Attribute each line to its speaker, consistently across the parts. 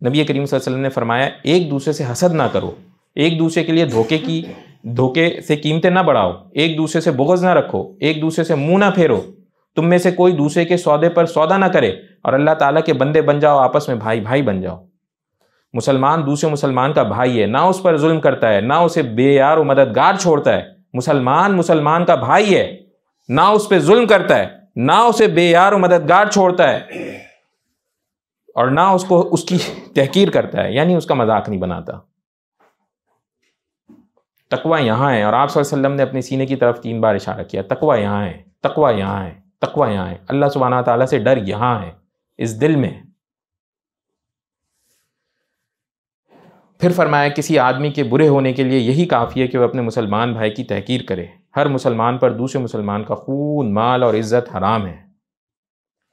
Speaker 1: नबी करीम सल्लल्लाहु अलैहि वसल्लम ने फरमाया एक दूसरे से हसद ना करो, एक दूसरे के लिए धोखे से कीमतें ना बढ़ाओ, एक दूसरे से बुग़्ज़ ना रखो, एक दूसरे से मुंह ना फेरो, तुम में से कोई दूसरे के सौदे पर सौदा ना करे, और अल्लाह ताला के बंदे बन जाओ, आपस में भाई भाई बन जाओ। मुसलमान दूसरे मुसलमान का भाई है, ना उस पर जुल्म करता है, ना उसे बेयार और मददगार छोड़ता है। मुसलमान मुसलमान का भाई है, ना उस पर जुल्म करता है, ना उसे बेयार और मददगार छोड़ता है, और ना उसको उसकी तहकीर करता है, यानी उसका मजाक नहीं बनाता। तकवा यहाँ है, और आप सल्लल्लाहु अलैहि वसल्लम ने अपने सीने की तरफ 3 बार इशारा किया, तकवा यहाँ है, तकवा यहाँ है, तकवा यहाँ है। अल्लाह सुब्हानहू व तआला से डर यहाँ है, इस दिल में। फिर फरमाया किसी आदमी के बुरे होने के लिए यही काफ़ी है कि वह अपने मुसलमान भाई की तहकीर करे। हर मुसलमान पर दूसरे मुसलमान का खून, माल और इज़्ज़त हराम है।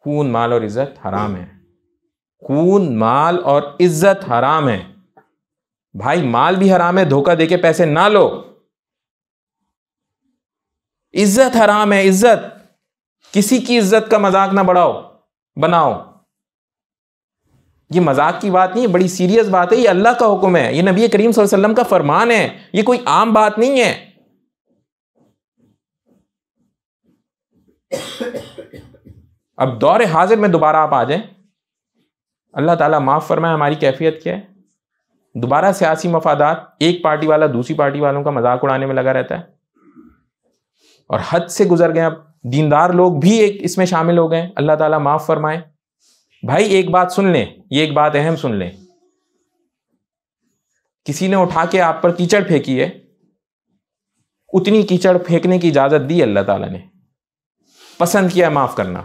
Speaker 1: खून, माल और इज़्ज़त हराम है। खून, माल और इज़्ज़त हराम है। भाई माल भी हराम है, धोखा देके पैसे ना लो। इज़्ज़त हराम है, इज़्ज़त। किसी की इज़्ज़त का मजाक ना बनाओ। ये मजाक की बात नहीं है, बड़ी सीरियस बात है। ये अल्लाह का हुक्म है, ये नबी करीम सल्लल्लाहु अलैहि वसल्लम का फरमान है, ये कोई आम बात नहीं है। अब दौर हाजिर में दोबारा आप आ जाएं, अल्लाह ताला माफ फरमाए हमारी कैफियत क्या है। दोबारा सियासी मफादात, एक पार्टी वाला दूसरी पार्टी वालों का मजाक उड़ाने में लगा रहता है, और हद से गुजर गए। अब दीनदार लोग भी इसमें शामिल हो गए। अल्लाह ताला माफ फरमाए। भाई एक बात सुन लें, ये एक बात अहम सुन लें। किसी ने उठा के आप पर कीचड़ फेंकी है, उतनी कीचड़ फेंकने की इजाजत दी अल्लाह ताला ने। पसंद किया है माफ करना,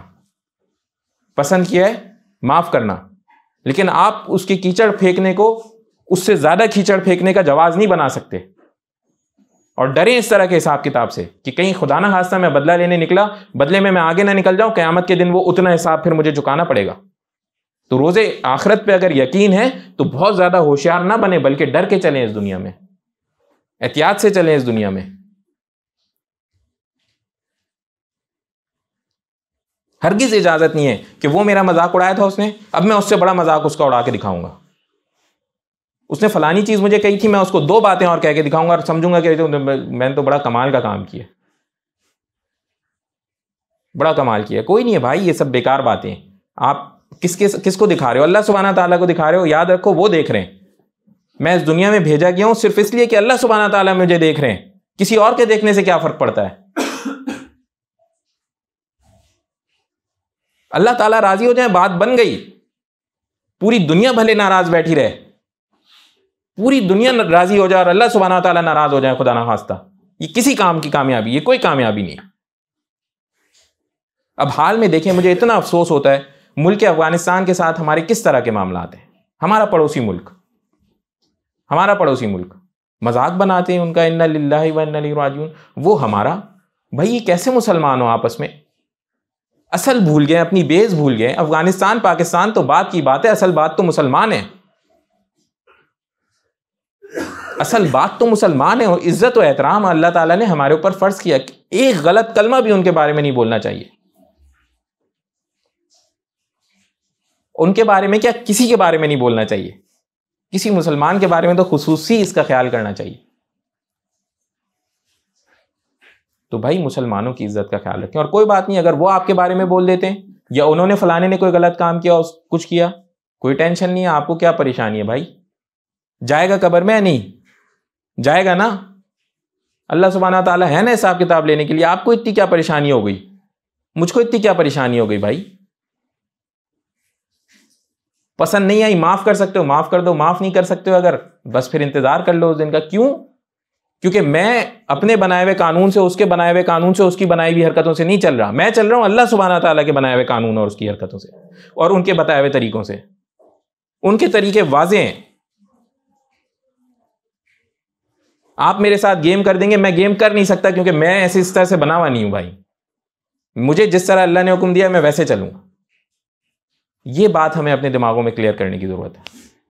Speaker 1: पसंद किया है माफ करना, लेकिन आप उसकी कीचड़ फेंकने को उससे ज्यादा कीचड़ फेंकने का जवाज नहीं बना सकते। और डरें इस तरह के हिसाब किताब से कि कहीं खुदा ना खास्ता मैं बदला लेने निकला, बदले में मैं आगे ना निकल जाऊं, क़यामत के दिन वो उतना हिसाब फिर मुझे चुकाना पड़ेगा। तो रोजे आखिरत पे अगर यकीन है तो बहुत ज्यादा होशियार ना बने, बल्कि डर के चलें इस दुनिया में, एहतियात से चलें इस दुनिया में। हरगिज इजाजत नहीं है कि वो मेरा मजाक उड़ाया था उसने, अब मैं उससे बड़ा मजाक उसका उड़ा के दिखाऊंगा। उसने फलानी चीज मुझे कही थी, मैं उसको 2 बातें और कह के दिखाऊंगा और समझूंगा कि मैंने तो बड़ा कमाल का काम किया, बड़ा कमाल किया। कोई नहीं है भाई, ये सब बेकार बातें। आप किसको दिखा रहे हो? अल्लाह सुब्हाना ताला को दिखा रहे हो। याद रखो वो देख रहे हैं। मैं इस दुनिया में भेजा गया हूं सिर्फ इसलिए कि अल्लाह सुब्हाना ताला मुझे देख रहे हैं। किसी और के देखने से क्या फर्क पड़ता है? अल्लाह ताला राजी हो जाए, बात बन गई। पूरी दुनिया भले नाराज बैठी रहे, पूरी दुनिया राजी हो जाए और अल्लाह सुब्हाना ताला नाराज हो जाए, खुदा ना खास्ता, ये किसी काम की कामयाबी, ये कोई कामयाबी नहीं है। अब हाल में देखें, मुझे इतना अफसोस होता है, मुल्क अफगानिस्तान के साथ हमारे किस तरह के मामलात हैं। हमारा पड़ोसी मुल्क मजाक बनाते हैं उनका, इन्ना लिल्लाहि व इन्ना इलैहि राजिऊन। वो हमारा भाई, ये कैसे मुसलमान हो आपस में? असल भूल गए, अपनी बेस भूल गए। अफगानिस्तान पाकिस्तान तो बात की बात है, असल बात तो मुसलमान है। असल बात तो मुसलमान है। और इज्जत और एहतराम अल्लाह ताला ने हमारे ऊपर फर्ज किया। एक गलत कलमा भी उनके बारे में नहीं बोलना चाहिए। उनके बारे में क्या, किसी के बारे में नहीं बोलना चाहिए। किसी मुसलमान के बारे में तो खुसूसी इसका ख्याल करना चाहिए। तो भाई मुसलमानों की इज्जत का ख्याल रखें। और कोई बात नहीं, अगर वो आपके बारे में बोल देते हैं या उन्होंने फलाने ने कोई गलत काम किया, कुछ किया, कोई टेंशन नहीं है। आपको क्या परेशानी है भाई? जाएगा कब्र में या नहीं जाएगा ना? अल्लाह सुब्हाना ताला है ना हिसाब किताब लेने के लिए। आपको इतनी क्या परेशानी हो गई? मुझको इतनी क्या परेशानी हो गई भाई? पसंद नहीं आई, माफ कर सकते हो माफ कर दो, माफ नहीं कर सकते हो अगर, बस फिर इंतजार कर लो उस दिन का। क्यों? क्योंकि मैं अपने बनाए हुए कानून से, उसके बनाए हुए कानून से, उसकी बनाई हुई हरकतों से नहीं चल रहा। मैं चल रहा हूं अल्लाह सुब्हाना ताला के बनाए हुए कानून और उसकी हरकतों से और उनके बताए हुए तरीकों से। उनके तरीके वाज़ेह हैं। आप मेरे साथ गेम कर देंगे, मैं गेम कर नहीं सकता, क्योंकि मैं ऐसे इस तरह से बना हुआ नहीं हूं भाई। मुझे जिस तरह अल्लाह ने हुक्म दिया मैं वैसे चलूंगा। ये बात हमें अपने दिमागों में क्लियर करने की जरूरत है।